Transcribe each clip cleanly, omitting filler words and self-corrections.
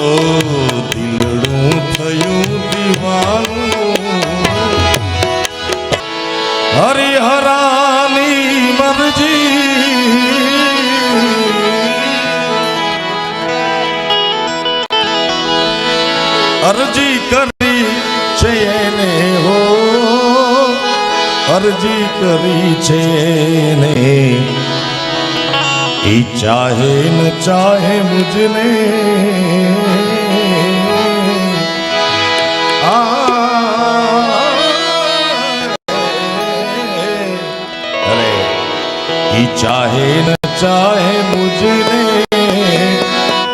ઓ દિલડું થયું દીવાનું હરિહરાની મરજી અરજી કરી છે એને હો અરજી કરી છે એને એ ચાહે ન ચાહે મુझने अरे એ ચાહે ન ચાહે મુझने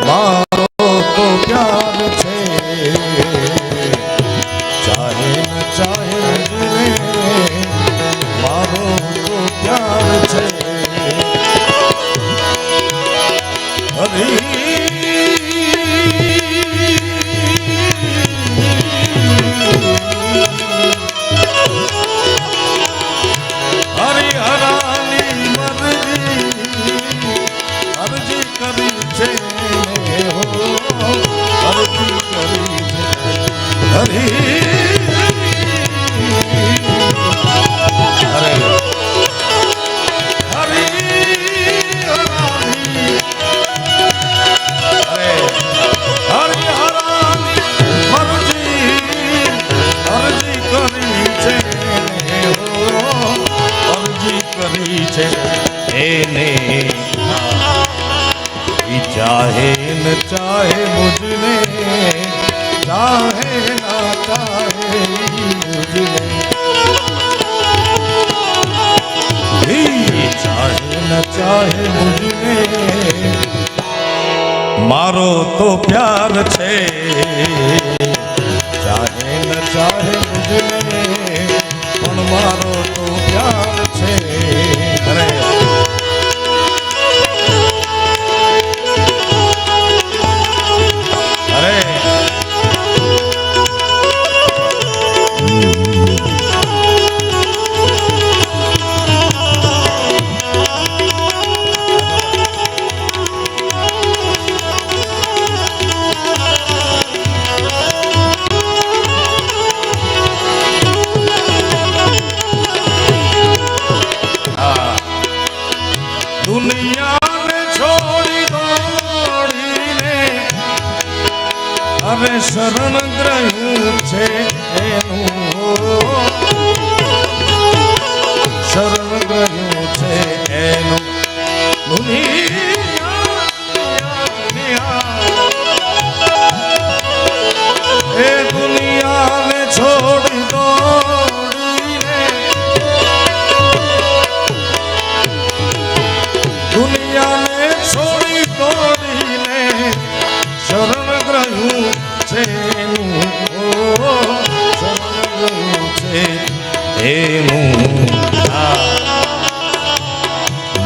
મારો તો પ્યાર છે ચાહે ન ચાહે મુझने મારો તો પ્યાર છે હરિહરાની મરજી અરજી કરી છે હો અરજી કરી છે એને ચાહે ન ચાહે મુझने ચાહે ના ચાહે મુझने ચાહે ન ચાહે મુझने મારો તો પ્યાર છે ચાહે ન ચાહે મુझने પણ મારો તો પ્યાર છે અરે દુનિયાને છોડી દોડીને અરે શરણ ગ્રહ્યું છે એનું શરણ ગ્રહ્યું છે એનું એ દુનિયાને છોડી દોડીને દુનિયાને છોડી દોડીને શરણ ગ્રહ્યું છે શરણ ગ્રહ્યું છે એનું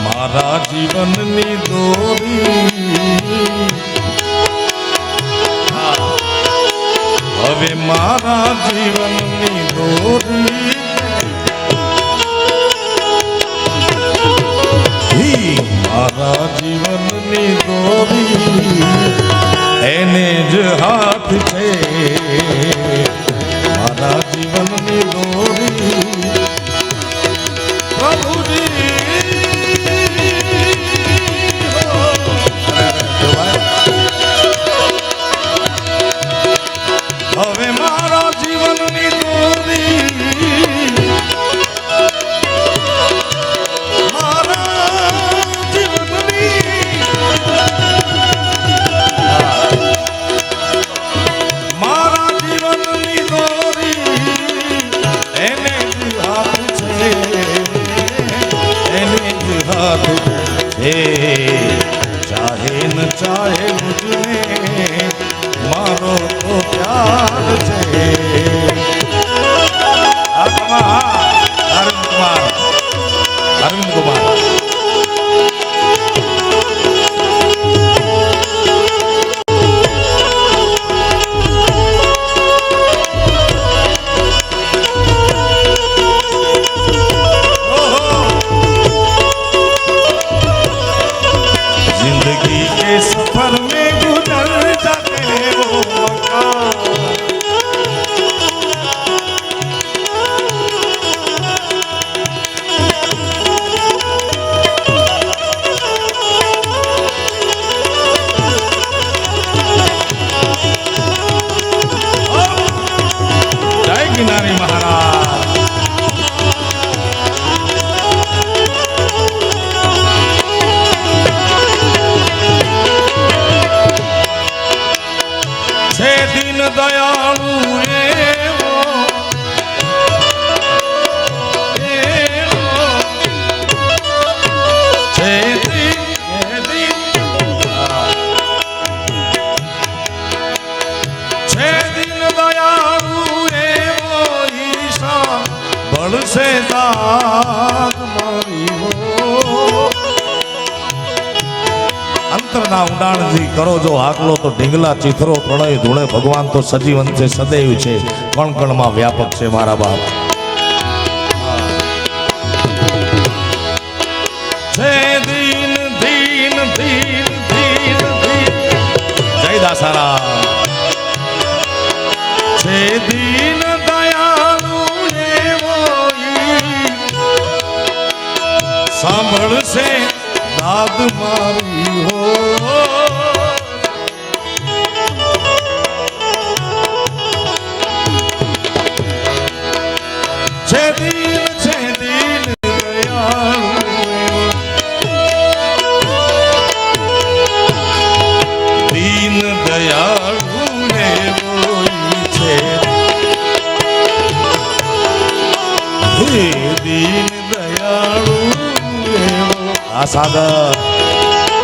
મારા જીવનની દોરી હવે મારા જીવનની દોરી મારા જીવનની દોરી એને જ હાથ છે મારા જીવનની દોરી પ્રભુજી હવે મારા જીવનની દોરી એને છે દીન દયાળુ એવો છે દીન દયાળુ એવો ઈશા બળશે દાદ મારી હો અંતરના ઉડાણથી કરો જો હાકલો તો ઢીંગલા ચિથરો પ્રણય ધૂળે ભગવાન તો સજીવન છે સદૈવ છે કણ કણમાં વ્યાપક છે મારા બાપ છે દીન દીન દીન દીન દીન જય દાસારામ છે દીન દયાળુ એવો સાંભળશે દાદ મારી હો છે દીન દયાળુ દીન દયાળુ ને છે દીન દયાળુ આ સાગર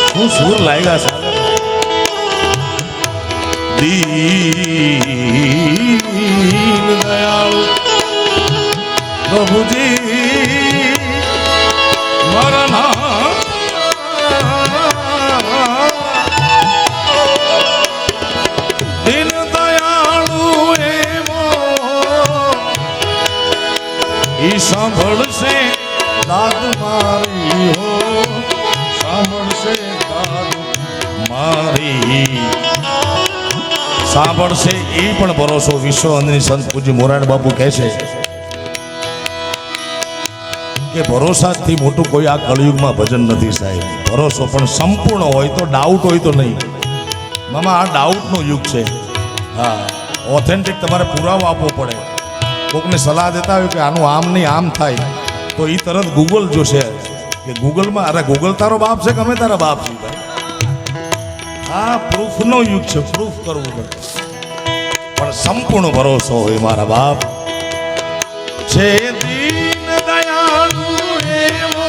શું સુર લાગ્યા સાગર દીન દયાળુ પ્રભુજી મારા નામ દીન દયાળુ એવો ઈ સાંભળશે દાદ મારી હો સાંભળશે દાદ મારી સાંભળશે એ પણ ભરોસો વિશ્વ અંદરની સંત પૂજ્ય મોરારી બાપુ કહે છે કે ભરોસાથી મોટું કોઈ આ કળિયુગમાં ભજન નથી સાહેબ ભરોસો પણ સંપૂર્ણ હોય તો ડાઉટ હોય તો નહીં મામા આ ડાઉટનો યુગ છે હા ઓથેન્ટિક તમારે પુરાવો આપવો પડે કોકને સલાહ દેતા હોય કે આનું આમ નહીં આમ થાય તો એ તરત ગૂગલ જોશે કે ગૂગલમાં અરે ગૂગલ તારો બાપ છે કે અમે તારા બાપ છે ભાઈ હા પ્રૂફનો યુગ છે પ્રૂફ કરવું પડે પણ સંપૂર્ણ ભરોસો હોય મારા બાપ છે દીન દયાળુ એવો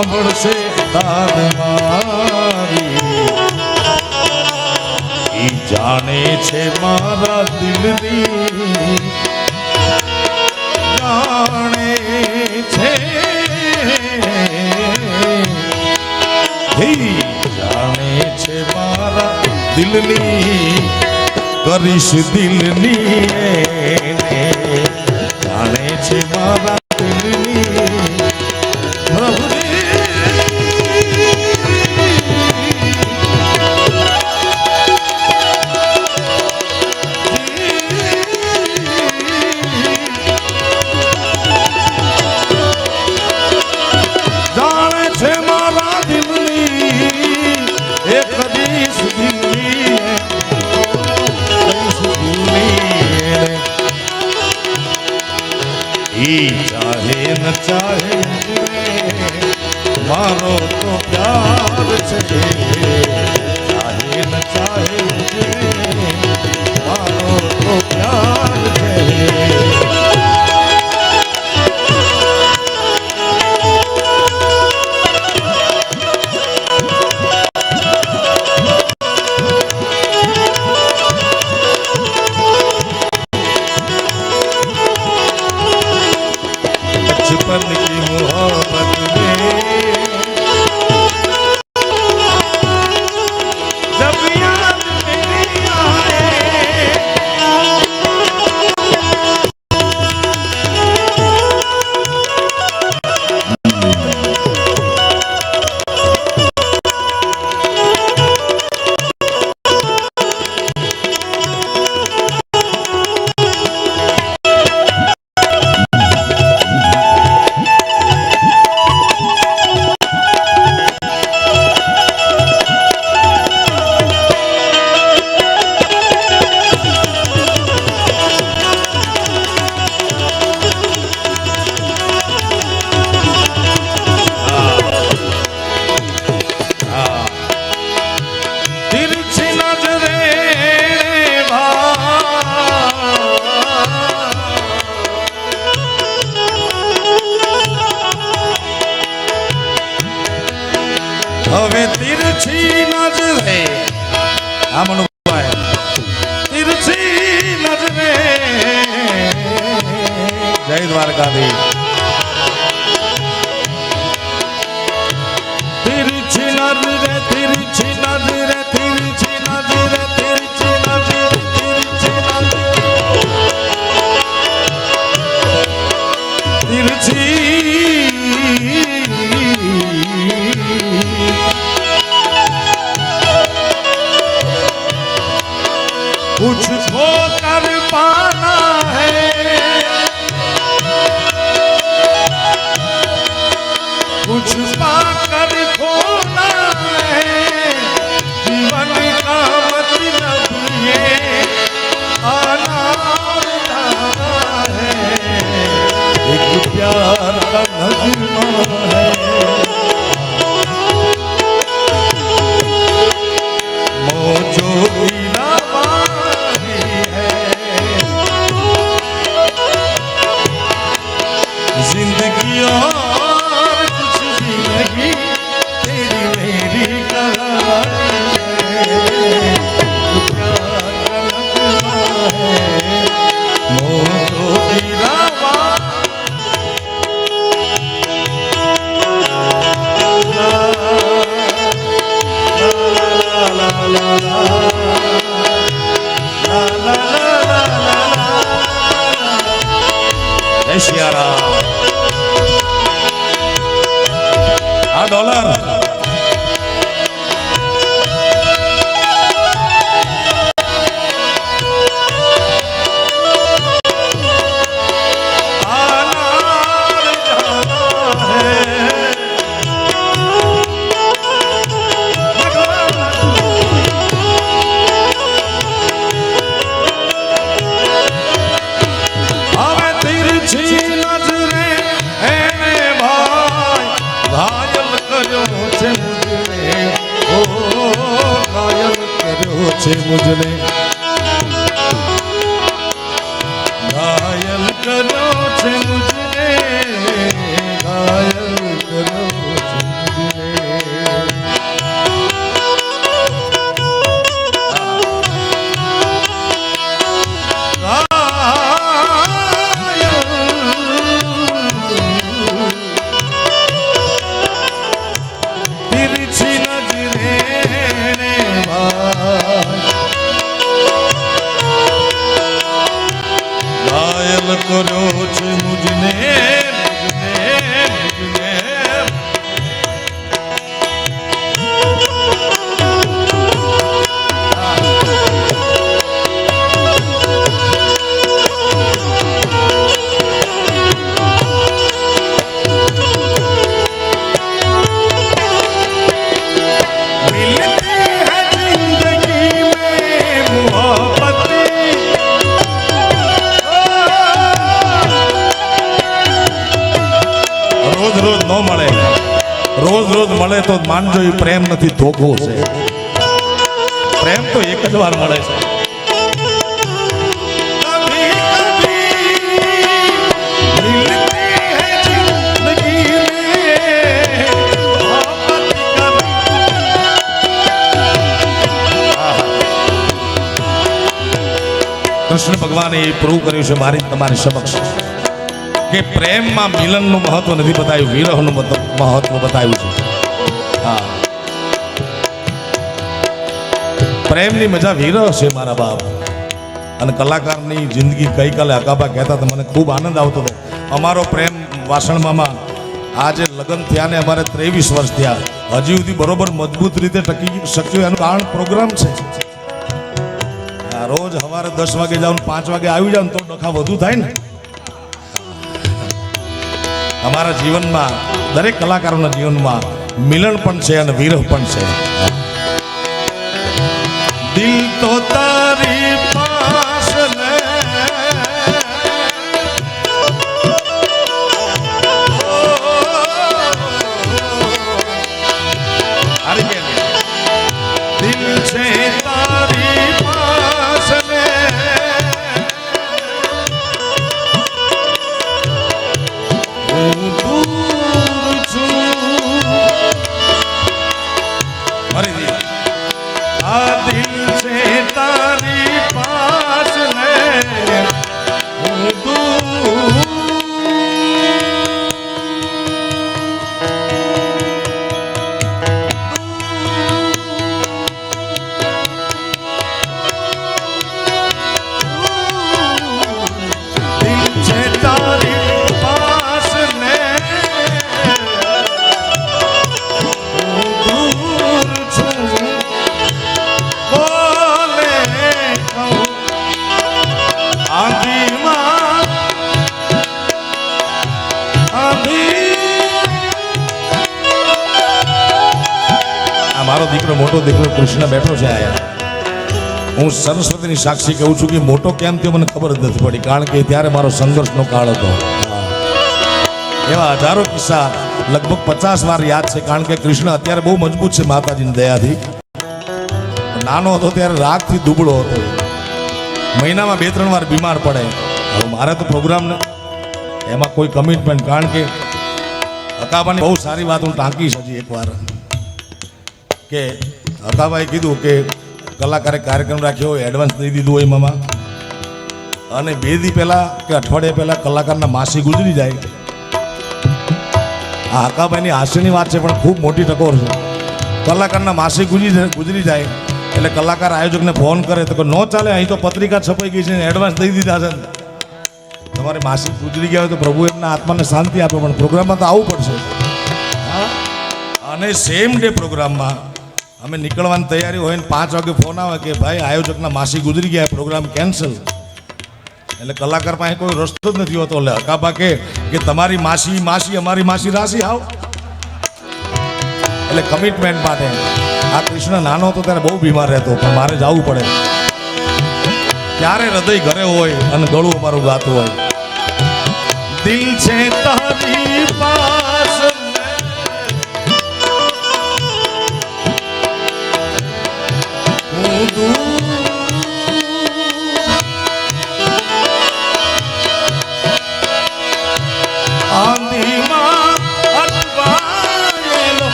સાંભળશે દાદ મારી ઈ જાણે છે મારા દિલની જાણે છે જાણે છે મારા દિલની કરીશ દિલની જાણે છે મારા દિલની જાણે છે મારા દિલની એક કરીશ દિલની ચાહે ન ચાહે મારો તો પ્યાર છે ચાહે ન ચાહે મારો તો પ્યાર છે बचपन की मोहब्बत में जब याद मेरी आए હવે તિરછી નજરે આમણુભાઈ તિરછી નજરે જય દ્વારકાધીશ તિરછી નજરે તિરછી નજરે તિરછી નજરે તિરછી નજરે તિરછી નજરે તિરછી कुछ खोकर पाना है कुछ पाकर खोना है जीवन का मतलब ये आना है एक प्यार का नगमा है मौजो जिंदगी और कुछ भी नहीं तेरी मेरी कहानी है प्यार का नगमा है मोरो गिरावा ला ला ला ला ला सियाराम $1 છે મુજને ઘાયલ કર્યો છે મુજને ઘાયલ કર્યો છે કર્યો છે મુજને રોજ રોજ મળે તો માનજો એ પ્રેમ નથી, ધોખો છે. પ્રેમ તો એક જ વાર મળે છે. કૃષ્ણ ભગવાને એ પ્રૂવ કર્યું છે મારી તમારી સમક્ષ કે પ્રેમમાં મિલનનું મહત્વ નથી બતાવ્યું, વિરહનું મહત્વ બતાવ્યું છે. હા, પ્રેમની મજા વિરહ છે મારા બાપ. અને કલાકારની જિંદગી ગઈકાલે અકાબા કહેતા હતા, મને ખૂબ આનંદ આવતો હતો. અમારો પ્રેમ વાસણમાં આજે લગ્ન થયા ને અમારે 23 વર્ષ થયા, હજી સુધી બરોબર મજબૂત રીતે ટકી શક્યું. એનું કારણ પ્રોગ્રામ છે. રોજ સવારે 10 વાગે જાવ 5 વાગે આવી જાવ તો ડખા વધુ થાય ને. અમારા જીવનમાં દરેક કલાકારોના જીવનમાં મિલન પણ છે અને વિરહ પણ છે. દિલ તો તારી પાસ ને દિલ છે તારી પાસ ને મારો દીકરો મોટો દીકરો કૃષ્ણ બેઠો છે આયા. હું સરસ્વતીની સાક્ષી કહું છું કે મોટો કેમ થયો મને ખબર જ નથી પડી, કારણ કે ત્યારે મારો સંઘર્ષનો કાળ હતો. એવા હજારો કિસ્સા લગભગ 50 વાર યાદ છે, કારણ કે કૃષ્ણ અત્યારે બહુ મજબૂત છે માતાજીની દયાથી. નાનો હતો ત્યારે રાગથી દુબળો હતો, મહિનામાં 2-3 વાર બીમાર પડે. હવે મારે તો પ્રોગ્રામ ને એમાં કોઈ કમિટમેન્ટ, કારણ કે અકાબાની બહુ સારી વાત હું ટાંકીશ હજી એકવાર કે અકાબાએ કીધું કે કલાકારે કાર્યક્રમ રાખ્યો હોય, એડવાન્સ દઈ દીધું હોય મામા, અને 2 દી પહેલાં કે અઠવાડિયા પહેલાં કલાકારના માસી ગુજરી જાય. આ હકાભાઈની હાસ્યની વાત છે પણ ખૂબ મોટી ટકોર છે. કલાકારના માસી ગુજરી જાય એટલે કલાકાર આયોજકને ફોન કરે તો ન ચાલે, અહીં તો પત્રિકા છપાઈ ગઈ છે, એડવાન્સ દઈ દીધા છે, તમારે માસી ગુજરી ગયા હોય તો પ્રભુ એમના આત્માને શાંતિ આપે, પણ પ્રોગ્રામમાં તો આવવું પડશે. અને સેમ ડે પ્રોગ્રામમાં અમે નીકળવાની તૈયારી હોય ને 5 વાગે ફોન આવે કે ભાઈ આયોજકના માસી ગુજરી ગયા, પ્રોગ્રામ કેન્સલ. એટલે કલાકાર પાસે કોઈ રસ્તો જ નથી હોતો. એટલે હકાબા કે તમારી માસી માસી અમારી માસી રાશિ આવ. એટલે કમિટમેન્ટ માટે આ કૃષ્ણ નાનો હતો ત્યારે બહુ બીમાર રહેતો, પણ મારે જવું પડે. ત્યારે હૃદય ઘરે હોય અને ગળું અમારું ગાતું હોય. દિલ છે તારી પાસ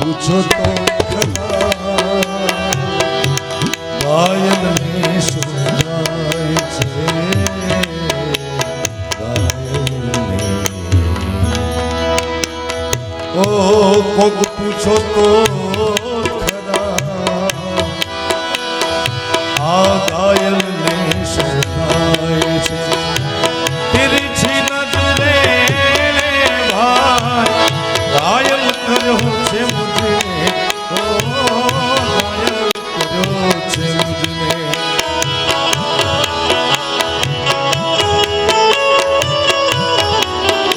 પૂછો તો ગાયન ને ઓ કોક પૂછો તો ખરા આ ઘાયલ ને શું થાય છે તિરછી નજરે ભાઈ ઘાયલ કર્યો છે મુझे ઓ ઘાયલ કર્યો છે મુझને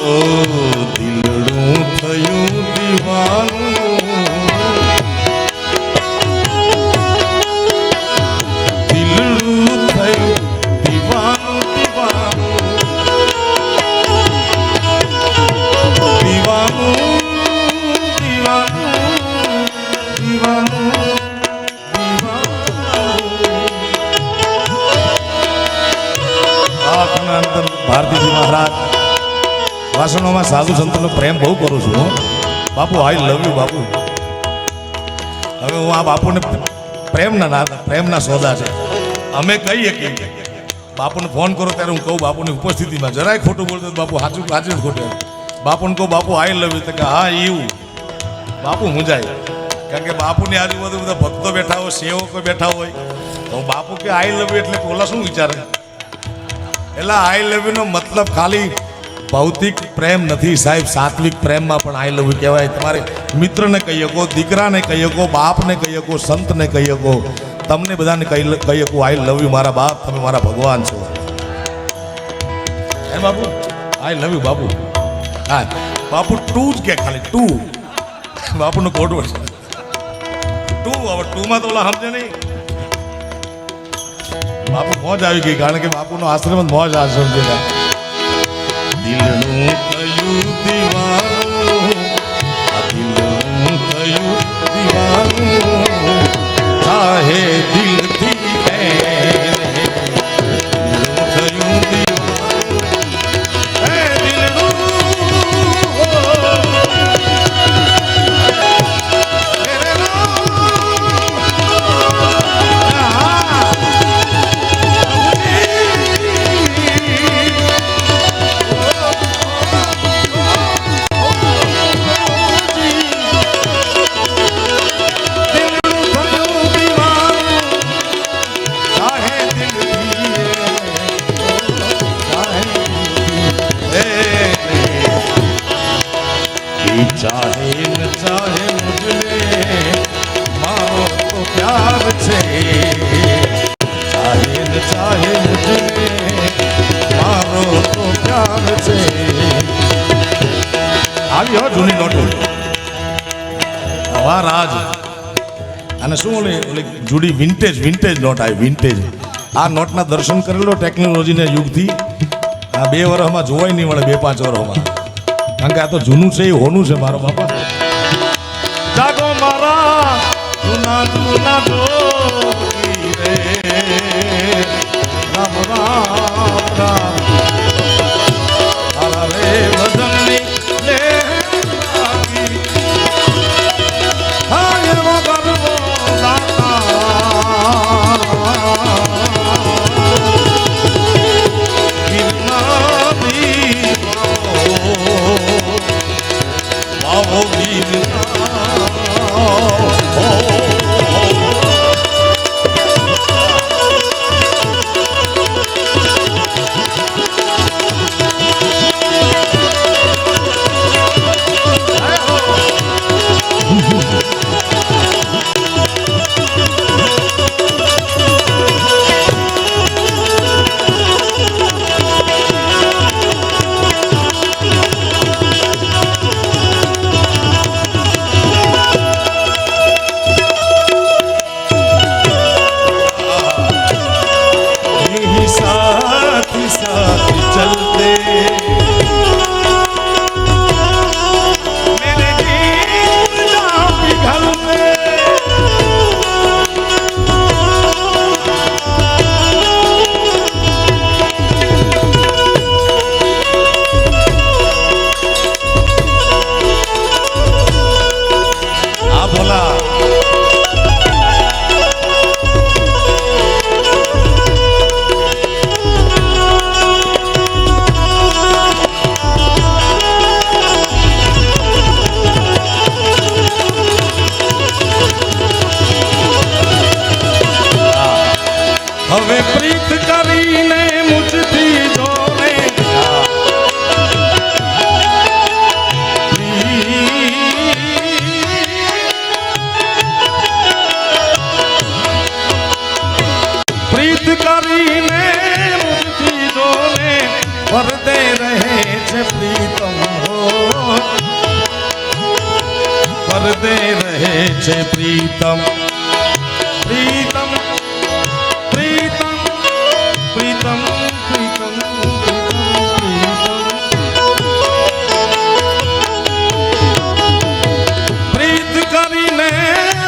ઓ દિલડું થયું દીવાનું દિલડું થયું દીવાનું દીવાનું દીવાનું ભારતીજી મહારાજ વાસણોમાં સાધુ સંતોનો પ્રેમ બહુ કરું છું હો. બાપુ આઈ લવ યુ બાપુ. હવે હું આ બાપુને પ્રેમના સોદા છે અમે કહીએ કે બાપુને ફોન કરો ત્યારે હું કહું બાપુની ઉપસ્થિતિમાં જરાય ખોટું બોલતો બાપુ સાચું સાચું ખોટું બાપુને કહું બાપુ આઈ લવ યુ તો કે હા એવું બાપુ મૂંઝાય કારણ કે બાપુની આજુબાજુ બધા ભક્તો બેઠા હોય સેવકો બેઠા હોય તો બાપુ કે આઈ લવ યુ એટલે ઓલા શું વિચારે એટલે આઈ લવ યુ નો મતલબ ખાલી ભૌતિક પ્રેમ નથી સાહેબ સાત્વિક પ્રેમમાં પણ આઈ લવ યુ કહેવાય તમારે મિત્રને કહી શકો દીકરાને કહી શકો બાપને કહી શકો સંતને કહી શકો તમને બધાને કહી શકો આઈ લવ યુ મારા બાપ તમે મારા ભગવાન છો હે બાપુ આઈ લવ યુ બાપુ હા બાપુ ટુ જ કે ખાલી ટુ બાપુનો કોડ છે ટુ હવે ટુમાં તો ઓલા સમજે નહીં બાપુ મોજ આવી ગઈ કારણ કે બાપુનો આશ્રમ મોજ આશ્રમ છે દિલનું થયું દીવાનું દિલનું થયું દીવાનું ચાહે દિલથી થયું चाहे न चाहे मुझे मारो तो प्यार छे चाहे न चाहे मुझे मारो तो प्यार छे આવી હો જૂની નોટો હવા રાજ અને શું ઓલી જુડી વિન્ટેજ નોટ આવી વિન્ટેજ આ નોટના દર્શન કરેલો ટેકનોલોજીના યુગથી આ 2 વર્ષમાં જોવાય નહીં મળે 2-5 વર્ષમાં કારણ કે આ તો જૂનું છે એ હોનું છે મારો બાપા જાગો મારા જૂના જોગી રે રામ રામ રામ આલા રે ભજનની લે લાગી હાય વગરવો દાતા પરદે રહે છે પ્રીતમ પ્રીતમ પ્રીતમ પ્રીતમ પ્રીતમ પ્રીત કરીને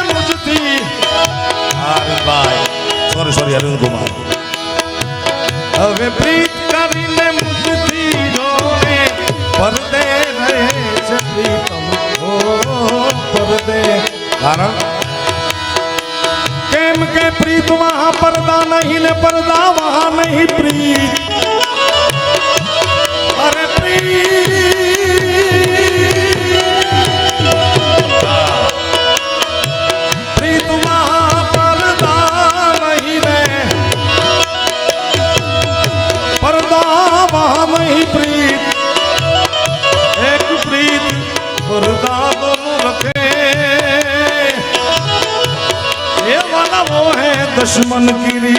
મુજથી સોરી અરુણ કુમાર હવે પ્રીત કરીને મુજથી જોને પરદે રહે છે પ્રીતમ ઓ પરદે કારણ કેમ કે પ્રીત વહાં પરદા નહીં ને પરદા વહાં નહીં પ્રીત અરે પ્રીત વહાં પરદા નહીં ને પરદા વહાં નહીં પ્રીત એક પ્રીત પરદા દોનું રખે ये वाला वो है दुश्मन गिरी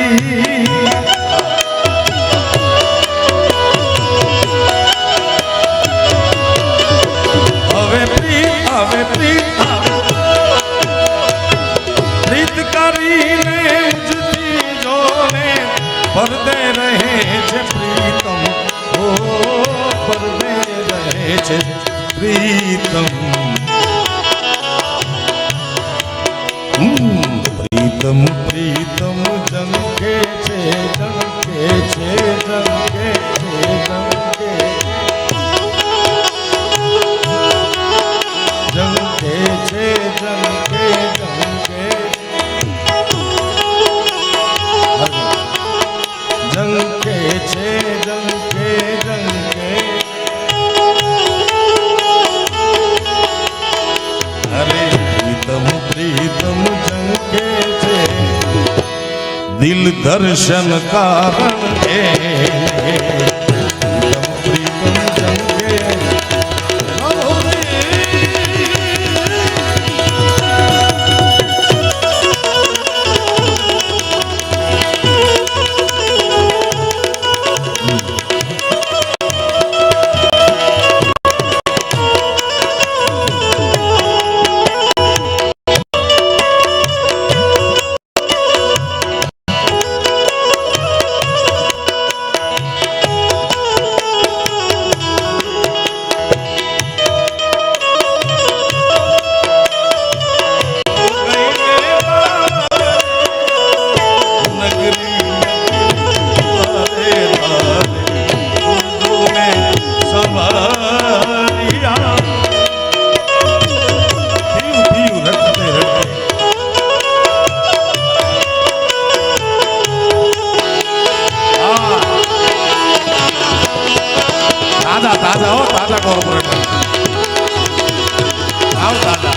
હવે પ્રીત કરીને મુજથી જોને પરદે રહે છે પ્રીતમ ઓ પરદે રહે છે પ્રીતમ પ્રીતમ પ્રીતમ જંકે છે જંકે છે જંકે છે જંકે જંકે છે જંકે જંકે જંકે છે જંકે જંકે અરે પ્રીતમ પ્રીતમ જંકે છે દિલ દર્શન કારણ હે પ્રીતમ જંકે તાજા હો તાજા કોર્પોરેટર આવ તાજા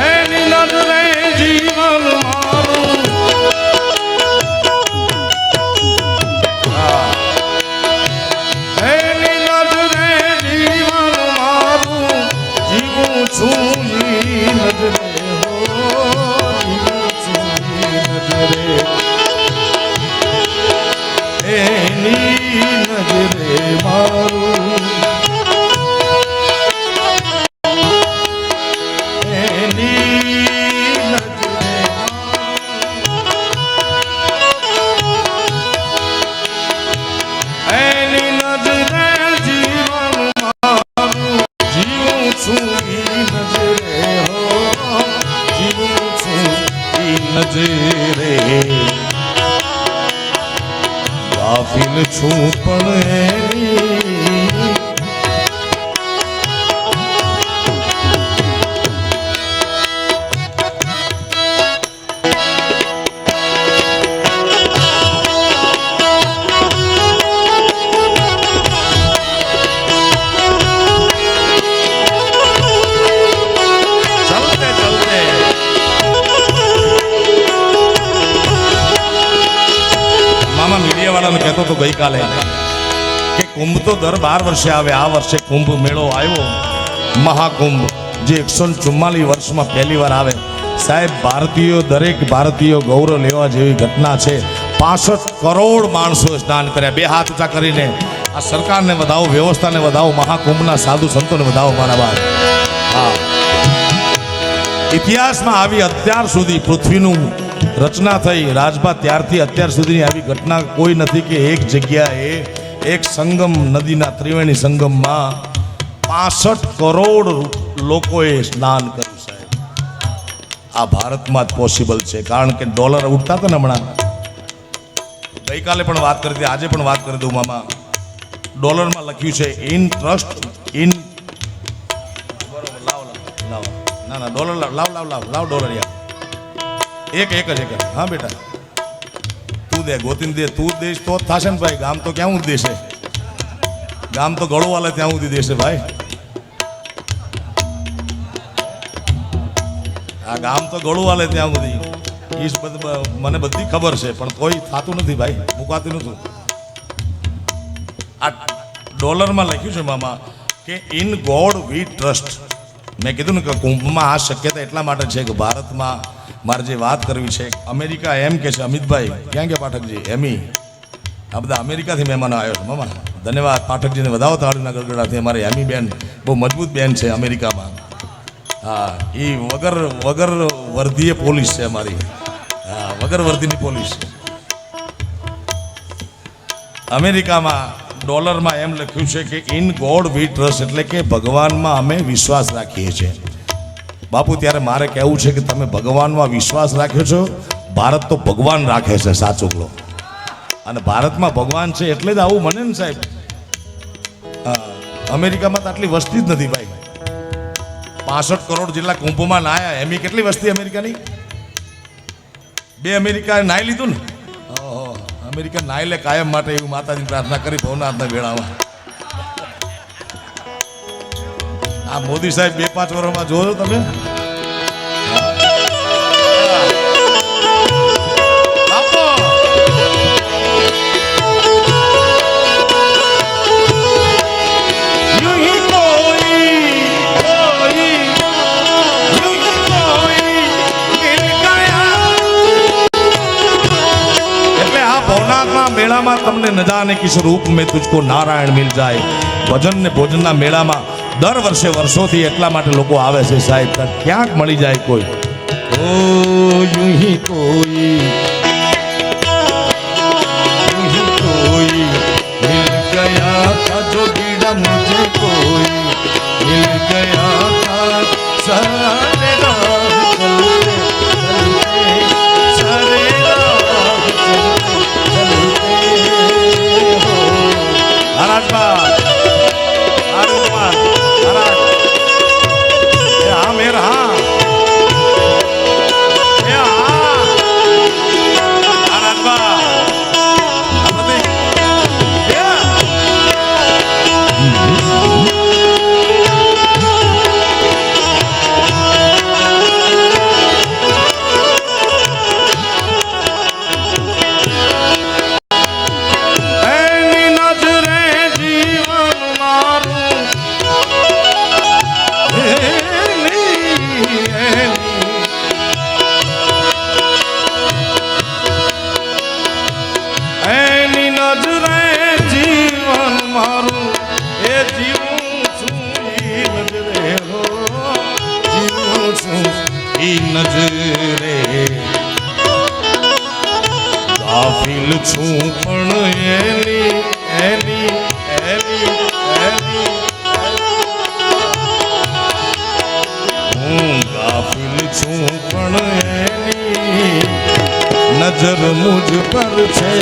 એની નજરે જીવન મારું એની નજરે જીવન મારું જીવું છું ઈ નજરે હો જીવું છું ઈ નજરે એની નજરે મારું એની નજરે એની નજરે જીવન મારું જીવું છું ઈ નજરે હો જીવું છું ઈ નજરે ગાફિલ છું પણ એની મીડિયાવાળાને કહેતો હતો ગઈકાલે કે કુંભ તો દર 12 વર્ષે આવે આ વર્ષે કુંભ મેળો આવ્યો મહાકુંભ જે 144 વર્ષમાં પહેલી વાર આવે સાહેબ ભારતીયો દરેક ભારતીયો ગૌરવ લેવા જેવી ઘટના છે 65 કરોડ માણસો સ્નાન કર્યા બે હાથ ઊંચા કરીને આ સરકારને વધાવો, વ્યવસ્થાને વધાવો, મહાકુંભના સાધુ સંતોને વધાવો મારા બાપ. હા, ઇતિહાસમાં આવી અત્યાર સુધી પૃથ્વીનું રચના થઈ રાજભા ત્યારથી અત્યાર સુધીની આવી ઘટના કોઈ નથી કે એક જગ્યાએ એક સંગમ નદીના ત્રિવેણી સંગમમાં 65 કરોડ લોકોએ સ્નાન કર્યું સાહેબ. આ ભારતમાં જ પોસિબલ છે, કારણ કે ડોલર ઉઠતા હતા ને હમણાં, ગઈકાલે પણ વાત કરી હતી, આજે પણ વાત કરી દઉં મામા. ડોલરમાં લખ્યું છે ઇન ટ્રસ્ટ ઇન, ના ના ડોલર લાવ ડોલર યાર, એક જ હા બેટા તું દે, ગોતીને દે, તું દેશ તો થશે ને ભાઈ. ગામ તો ક્યાં હું દેશે, ગામ તો ગળો વાલે ત્યાં સુધી દેશે ભાઈ. આ ગામ તો ગળું વાલે ત્યાં સુધી મને બધી ખબર છે, પણ કોઈ થતું નથી ભાઈ, મુકાતું નથી. આ ડોલરમાં લખ્યું છે મામા કે ઇન ગોડ વી ટ્રસ્ટ. મેં કીધું ને કે કુંભમાં આ શક્યતા એટલા માટે છે કે ભારતમાં મારે જે વાત કરવી છે, અમેરિકા એમ કે છે, અમિતભાઈ ક્યાં ગયા પાઠકજી, એમી, આ બધા અમેરિકાથી મહેમાનો આવ્યો છે મામા. ધન્યવાદ પાઠકજીને વધાવો તાળીના ગડગડાથી. અમારી એમી બેન બહુ મજબૂત બેન છે અમેરિકામાં. હા, એ વગર વર્દીએ પોલીસ છે અમારી. હા, વગર વર્દીની પોલીસ છે અમેરિકામાં. ડોલરમાં એમ લખ્યું છે કે ઇન ગોડ વી ટ્રસ્ટ, એટલે કે ભગવાનમાં અમે વિશ્વાસ રાખીએ છીએ. બાપુ ત્યારે મારે કહેવું છે કે તમે ભગવાનમાં વિશ્વાસ રાખ્યો છો, ભારત તો ભગવાન રાખે છે સાચું લો. અને ભારતમાં ભગવાન છે એટલે જ આવું મને ને સાહેબ. અમેરિકામાં તો આટલી વસ્તી જ નથી ભાઈ. 65 કરોડ જેટલા કુંભમાં નાયા. એમી કેટલી વસ્તી અમેરિકાની? 2 અમેરિકાએ નાઈ લીધું ને. અમેરિકા નાઈ લે કાયમ માટે, એવું માતાજીની પ્રાર્થના કરી ભવનાથના વેળામાં. આ મોદી સાહેબ 2-5 વર્ષમાં જોયો તમે. મેળામાં તમને ન જાને કિસ રૂપ મેં તુજકો નારાયણ મિલ જાય. ભજન ને ભોજનના મેળામાં દર વર્ષે વર્ષોથી એટલા માટે લોકો આવે છે સાહેબ, ક્યાંક મળી જાય કોઈ. ઓ યું હી કોઈ મિલ ગયા થા જો ગીડા મુझे કોઈ મિલ ગયા થા સારે રાહ નજરે ગાફિલ છું પણ એની એની એની એની હું ગાફિલ છું પણ એની નજર મુझ પર છે.